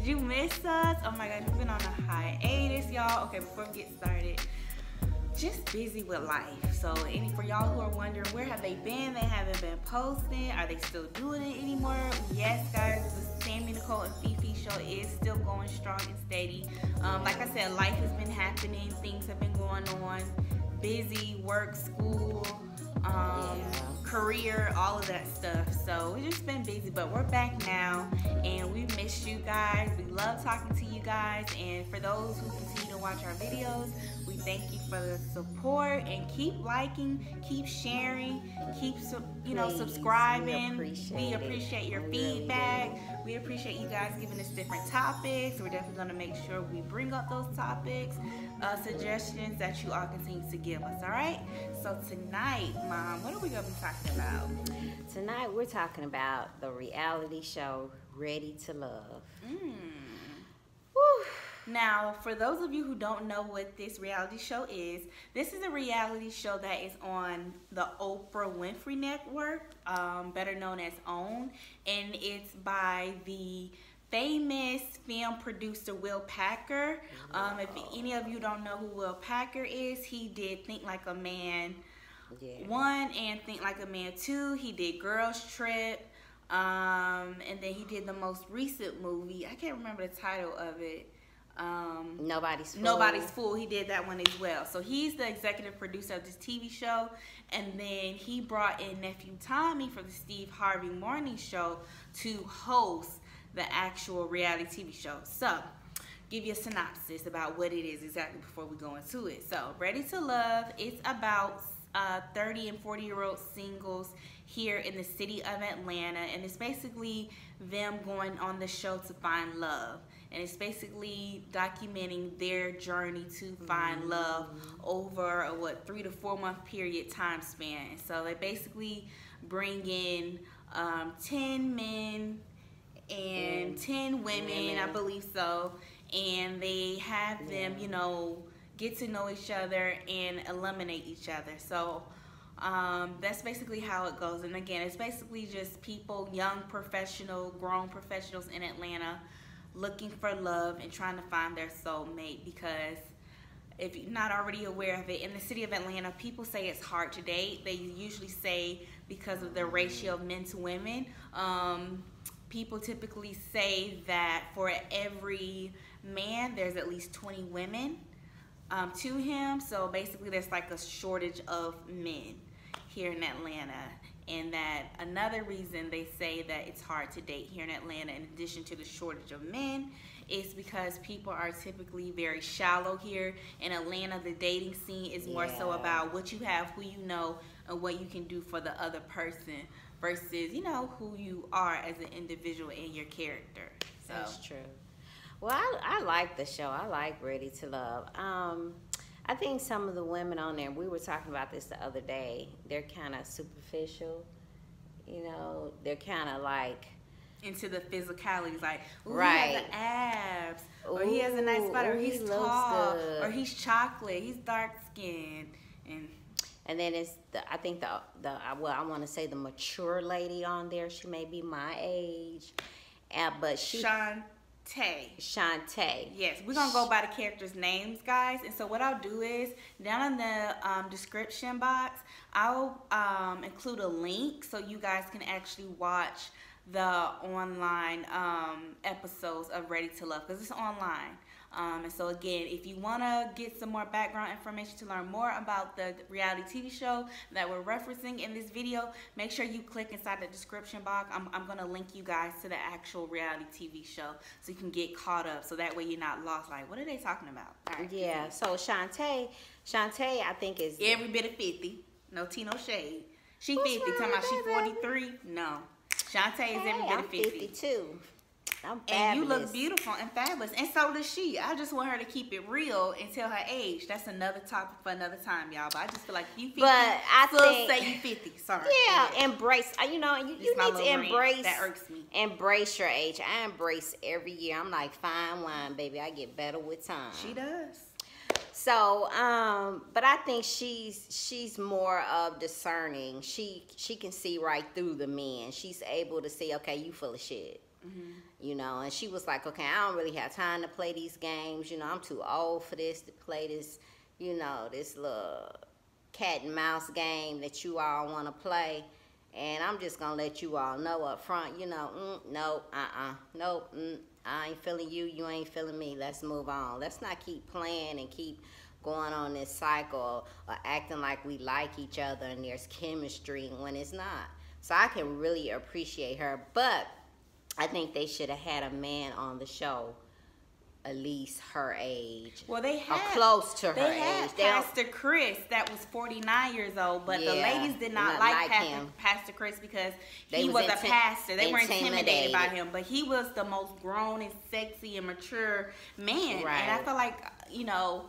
Did you miss us? Oh my God, we've been on a hiatus, y'all. Okay, before we get started, just busy with life. So for y'all who are wondering where have they been, they haven't been posting. Are they still doing it anymore? Yes, guys, the Sammy, Nicole, and Fifi show is still going strong and steady. Like I said, life has been happening. Things have been going on. Busy, work, school, career, all of that stuff. So we've just been busy, but we're back now, and we missed you guys. We love talking to you guys, and for those who continue to watch our videos, we thank you for the support, and keep liking, keep sharing, keep subscribing. We appreciate your feedback. We appreciate you guys giving us different topics. We're definitely going to make sure we bring up those topics, suggestions that you all continue to give us. All right, so tonight, Mom, what are we going to be talking about? Tonight we're talking about the reality show Ready to Love. Now, for those of you who don't know what this reality show is, this is a reality show that is on the Oprah Winfrey Network, better known as OWN, and it's by the famous film producer Will Packer. If any of you don't know who Will Packer is, he did Think Like a Man 1 and Think Like a Man 2. He did Girls Trip, and then he did the most recent movie. I can't remember the title of it. Nobody's Fool. He did that one as well. So he's the executive producer of this TV show, and then he brought in nephew Tommy for the Steve Harvey Morning Show to host the actual reality TV show. So give you a synopsis about what it is exactly before we go into it. So Ready to Love, it's about 30 and 40-year-old singles here in the city of Atlanta, and it's basically them going on the show to find love. And it's basically documenting their journey to find love over a 3 to 4 month period time span. So they basically bring in 10 men and 10 women, I believe so, and they have them, get to know each other and eliminate each other. So that's basically how it goes. And again, it's basically just people, young grown professionals in Atlanta, looking for love and trying to find their soulmate. Because if you're not already aware of it, in the city of Atlanta, people say it's hard to date. They usually say because of the ratio of men to women. People typically say that for every man, there's at least 20 women to him. So basically, there's like a shortage of men here in Atlanta. And that another reason they say that it's hard to date here in Atlanta, in addition to the shortage of men, is because people are typically very shallow here. In Atlanta, the dating scene is more so about what you have, who you know, and what you can do for the other person versus, who you are as an individual and your character. So. That's true. Well, I like the show. I like Ready to Love. I think some of the women on there, we were talking about this the other day, they're kind of superficial. They're kind of like into the physicalities, like, ooh, right, he has the abs, or he has a nice body, or he's tall, or he's chocolate, he's dark skinned, and then it's I think I want to say the mature lady on there. She may be my age, but she Shantae. Yes, we're gonna go by the characters' names, guys. And so what I'll do is down in the description box, I'll include a link so you guys can actually watch the online episodes of Ready to Love, because it's online. And so again, if you want to get some more background information to learn more about the reality TV show that we're referencing in this video, make sure you click inside the description box. I'm going to link you guys to the actual reality TV show so you can get caught up, so that way you're not lost, like, what are they talking about? All right, yeah, so Shantae I think is every bit of 50. No tea, no shade. She 50. Talking about she 43. No. Shantae is every bit of 50. 52. I'm fabulous. And you look beautiful and fabulous, and so does she. I just want her to keep it real and tell her age. That's another topic for another time, y'all. But I just feel like you 50, but I think, say you 50. Sorry. Yeah, embrace. You need to embrace. That irks me. Embrace your age. I embrace every year. I'm like fine wine, baby. I get better with time. She does. So, but I think she's more of discerning. She can see right through the men. She's able to see, okay, you full of shit. You know, and she was like, okay, I don't really have time to play these games. You know, I'm too old for this, to play this, you know, this little cat and mouse game that you all want to play. And I'm just going to let you all know up front, you know, nope, nope, I ain't feeling you, you ain't feeling me. Let's move on. Let's not keep playing and keep going on this cycle or acting like we like each other and there's chemistry when it's not. So I can really appreciate her. But I think they should have had a man on the show at least her age. Well, they had or close to her they had age. Pastor Chris that was 49 years old, but the ladies did not like Pastor Chris because he was a pastor. They were intimidated by him, but he was the most grown and sexy and mature man. Right. And I feel like, you know,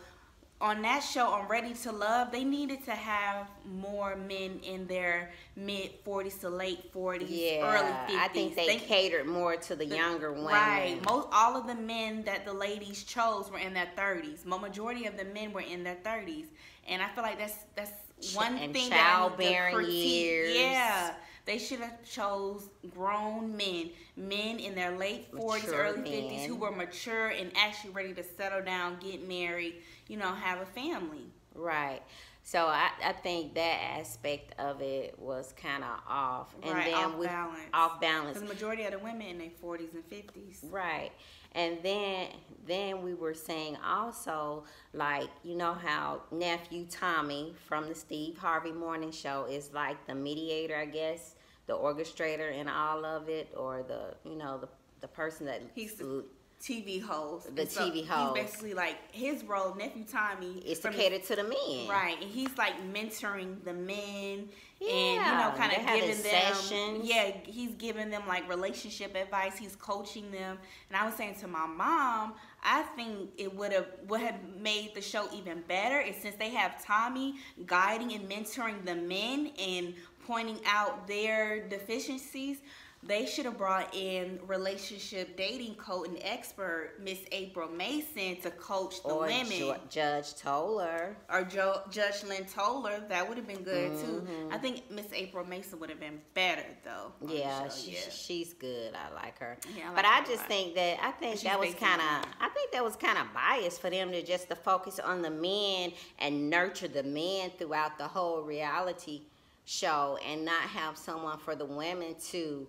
on that show, on Ready to Love, they needed to have more men in their mid-40s to late 40s, early 50s. I think they catered more to the younger women. Right. All of the men that the ladies chose were in their 30s. Majority of the men were in their 30s. And I feel like that's one thing childbearing years. Yeah. They should have chose grown men in their late 40s, early 50s, who were mature and actually ready to settle down, get married, you know, have a family. Right. So I think that aspect of it was kind of off. And right, then off balance. Because the majority of the women in their 40s and 50s. Right. And then we were saying also, like, you know how nephew Tommy from the Steve Harvey Morning Show is like the mediator, I guess, the orchestrator in all of it, or the, you know, the person that he's the TV host. The TV host. He's basically like, his role, nephew Tommy, is to cater to the men. Right, and he's like mentoring the men. And, you know, kind of giving them sessions. He's giving them like relationship advice. He's coaching them. And I was saying to my mom, I think it would have made the show even better is since they have Tommy guiding and mentoring the men and pointing out their deficiencies. They should have brought in relationship dating coach and expert Miss April Mason to coach the women. Judge Toller. Or Judge Lynn Toller. That would have been good too. I think Miss April Mason would have been better though. Yeah, she's good. I like her. Yeah, but I just think that that was kind of biased for them to focus on the men and nurture the men throughout the whole reality show and not have someone for the women to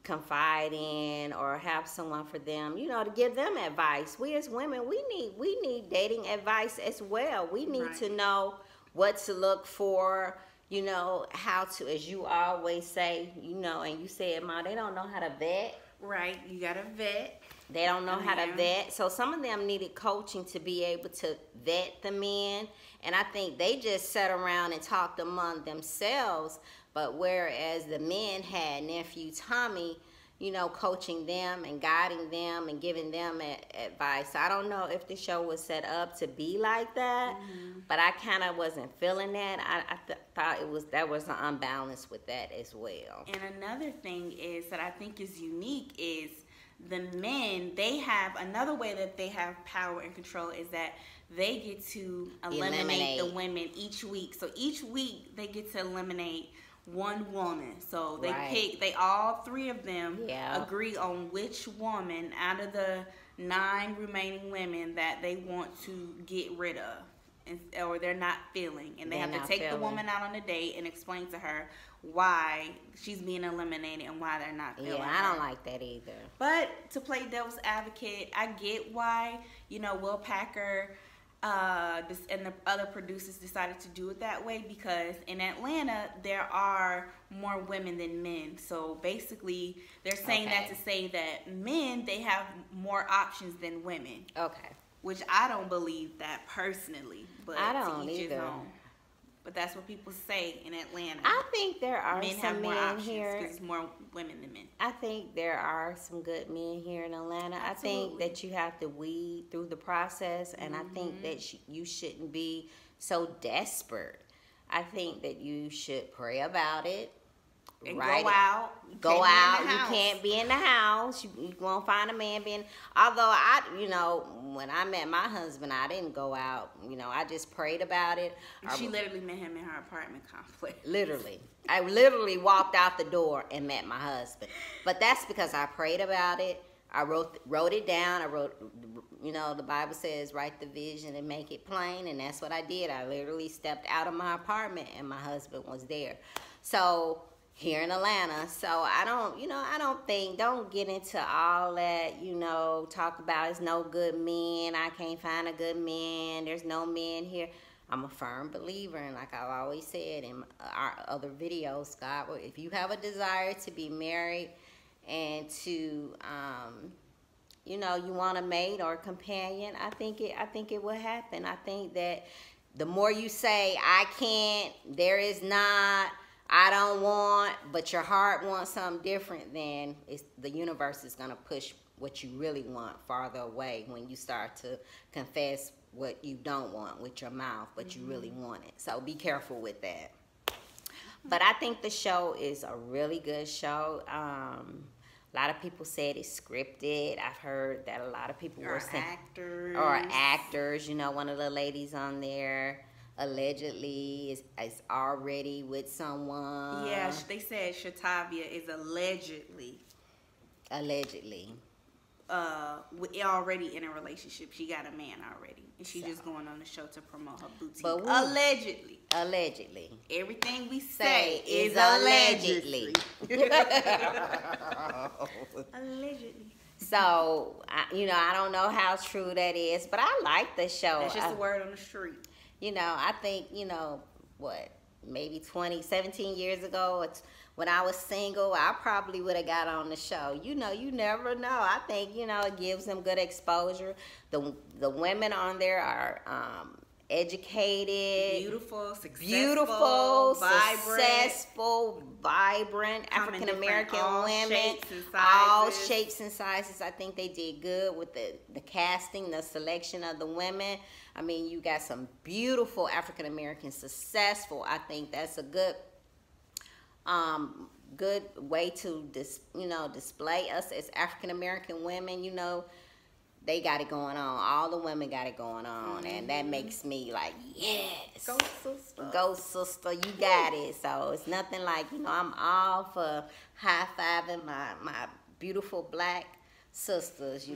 confide in or have someone for them, you know, to give them advice. We as women, we need dating advice as well. We need to know what to look for, you know, how to, as you always say, you know, and you said, Ma, they don't know how to vet. Right, you gotta vet. They don't know how to vet. So some of them needed coaching to be able to vet the men. And I think they just sat around and talked among themselves. But whereas the men had nephew Tommy, you know, coaching them and guiding them and giving them advice. I don't know if the show was set up to be like that, but I kind of wasn't feeling that. I thought there was an unbalance with that as well. And another thing is that I think is unique is the men, they have another way that they have power and control is that they get to eliminate the women each week. So each week they get to eliminate one woman. So they all three of them agree on which woman out of the 9 remaining women that they want to get rid of, or they're not feeling, and they have to take the woman out on a date and explain to her why she's being eliminated and why they're not feeling her. I don't like that either. But to play devil's advocate, I get why, you know, Will Packer and the other producers decided to do it that way, because in Atlanta there are more women than men. So basically they're saying that to say that men, they have more options than women. Okay. Which I don't believe that personally, but I don't either. But that's what people say in Atlanta. I think there are men some have more men options here. Because there's more women than men. I think there are some good men here in Atlanta. Absolutely. I think that you have to weed through the process, and I think that you shouldn't be so desperate. I think that you should pray about it, And right. Go out. Go out. You can't be in the house. You won't find a man being. Although when I met my husband, I didn't go out. I just prayed about it. She literally met him in her apartment complex. Literally. I literally walked out the door and met my husband. But that's because I prayed about it. I wrote it down. I wrote, the Bible says, write the vision and make it plain. And that's what I did. I literally stepped out of my apartment and my husband was there. So, here in Atlanta. So, don't get into all that, talk about it's no good men. I can't find a good man. There's no men here. I'm a firm believer, and like I've always said in our other videos, God, if you have a desire to be married and to, you want a mate or a companion, I think it will happen. I think that the more you say, I can't, there is not, I don't want, but your heart wants something different, then the universe is going to push what you really want farther away when you start to confess what you don't want with your mouth, but you really want it. So be careful with that. But I think the show is a really good show. A lot of people said it's scripted. I've heard that a lot of people were saying actors. One of the ladies on there allegedly is already with someone. Yeah, they said Shatavia is allegedly already in a relationship. She got a man already, and she's just going on the show to promote her boutique. But allegedly, everything we say is allegedly. Allegedly. So I don't know how true that is, but I like the show. That's just a word on the street. I think maybe 17 years ago, when I was single, I probably would have got on the show. You never know. I think, it gives them good exposure. The women on there are educated, beautiful, vibrant African American women, all shapes and sizes. I think they did good with the casting, the selection of the women. I mean, you got some beautiful African American successful. I think that's a good way to display us as African American women. They got it going on. All the women got it going on, and that makes me like, yes, go sister, you got it. So it's nothing like, I'm all for high-fiving my beautiful black sisters.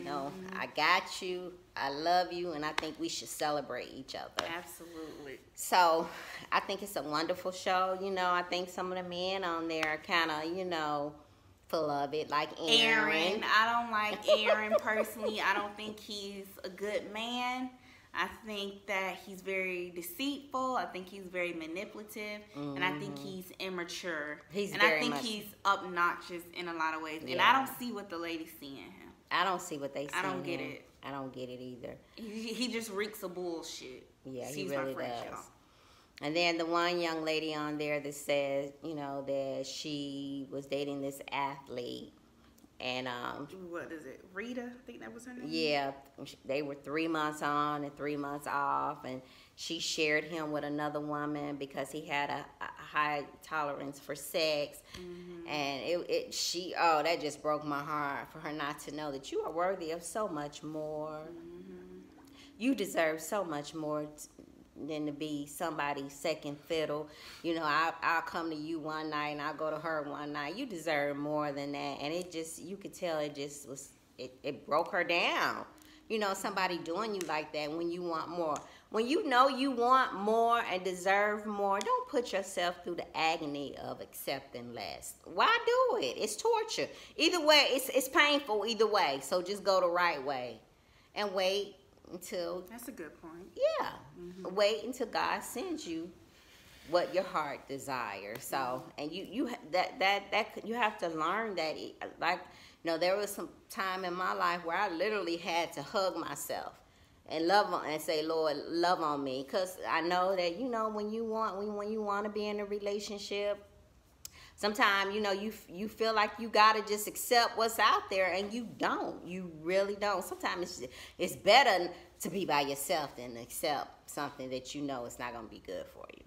I got you, I love you, and I think we should celebrate each other. Absolutely. So I think it's a wonderful show. I think some of the men on there are kind of, full of it, like Aaron. I don't like Aaron personally. I don't think he's a good man. I think that he's very deceitful. I think he's very manipulative, and I think he's immature. He's obnoxious in a lot of ways, and I don't see what the ladies see in him. I don't see what they see. I don't get it. I don't get it either. He just reeks of bullshit. Yeah, he really does. And then the one young lady on there that says, that she was dating this athlete. And what is it? Rita? I think that was her name. Yeah, they were 3 months on and 3 months off, and she shared him with another woman because he had a high tolerance for sex. And that just broke my heart for her not to know that you are worthy of so much more. You deserve so much more than to be somebody's second fiddle. I'll come to you one night and I'll go to her one night. You deserve more than that. And you could tell it broke her down. Somebody doing you like that when you want more. When you know you want more and deserve more, don't put yourself through the agony of accepting less. Why do it? It's torture. Either way, it's painful either way. So just go the right way and wait until. That's a good point. Yeah. Wait until God sends you what your heart desires. So, and you have to learn that. Like, there was some time in my life where I literally had to hug myself and say, Lord, love on me, because I know that when you want to be in a relationship, sometimes you feel like you gotta just accept what's out there, and you don't. You really don't. Sometimes it's better to be by yourself than accept something that is not gonna be good for you.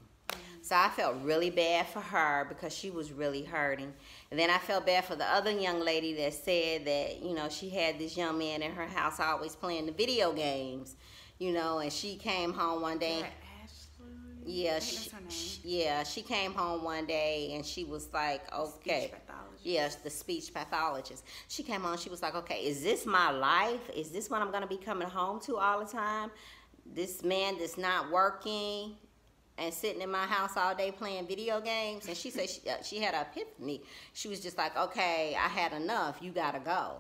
So I felt really bad for her because she was really hurting. And then I felt bad for the other young lady that said that, you know, she had this young man in her house always playing the video games, you know, and she came home one day. Yeah, she came home one day and she was like, okay. Yes, the speech pathologist. She came home, she was like, okay, is this my life? Is this what I'm going to be coming home to all the time? This man that's not working and sitting in my house all day playing video games? And she said she had an epiphany. She was just like, okay, I had enough. You got to go.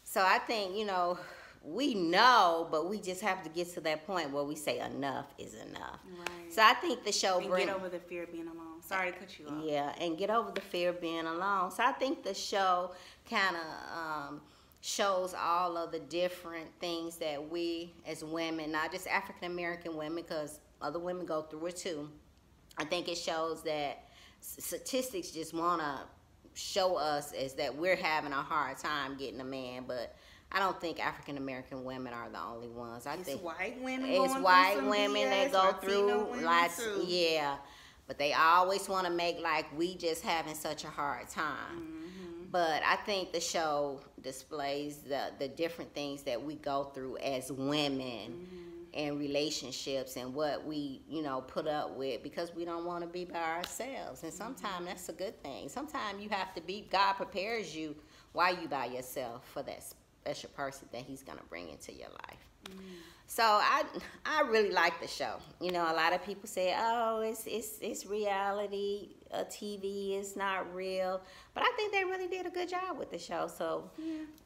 So I think, you know, we know, but we just have to get to that point where we say enough is enough. Right. So I think the show brings... get over the fear of being alone. Sorry to cut you off. Yeah, and get over the fear of being alone. So I think the show kind of shows all of the different things that we as women, not just African American women, because other women go through it too. I think it shows that statistics just want to show us is that we're having a hard time getting a man, but I don't think African American women are the only ones. I think white women. It's white women that go through lots. Yeah, but they always want to make like we just having such a hard time. But I think the show displays the different things that we go through as women in relationships and what we, you know, put up with because we don't want to be by ourselves. And sometimes that's a good thing. Sometimes you have to be, God prepares you while you by yourself for that special person that he's going to bring into your life. So I really like the show. You know, a lot of people say, oh, it's reality, TV is not real. But I think they really did a good job with the show. So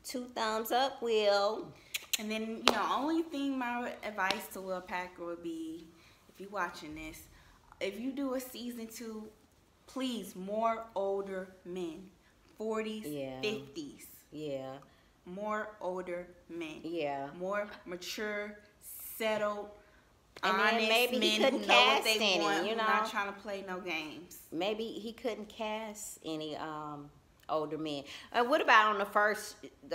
2 thumbs up, Will. And then, you know, only thing my advice to Will Packer would be, if you're watching this, if you do a season 2, please, more older men, 40s, 50s. Yeah. More older men. Yeah. More mature, settled, and honest then maybe men he couldn't who know cast what they any, want, you know, not trying to play no games. Maybe he couldn't cast any older men. What about on the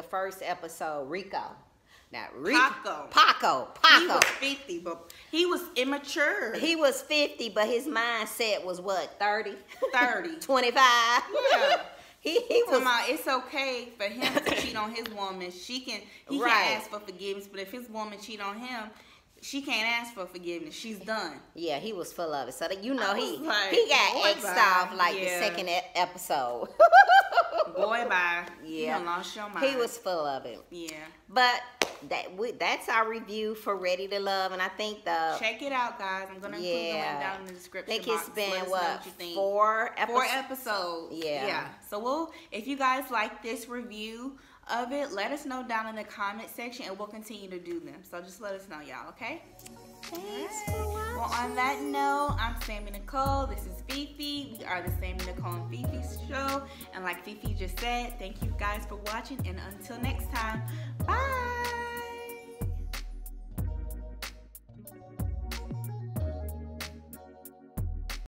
first episode, Rico? Now, Paco. He was 50, but he was immature. He was 50, but his mindset was what, 30? 30. 25? Yeah. He was about it's okay for him to cheat on his woman. He can ask for forgiveness, but if his woman cheat on him, she can't ask for forgiveness. She's done. Yeah, he was full of it. So that, you know, he got X'd off like the second episode. Boy, bye. Yeah, you lost your mind. He was full of it. Yeah, but that's our review for Ready to Love, and I think check it out, guys. I'm gonna include the link down in the description. I think it's been what, 4 episodes. Yeah. So if you guys like this review of it, let us know down in the comment section, and we'll continue to do them. So just let us know, y'all. Okay. Thanks for watching. Well, on that note, I'm Sammy Nicole. This is Fifi. We are the Sammy Nicole and Fifi show. And like Fifi just said, thank you guys for watching. And until next time, bye.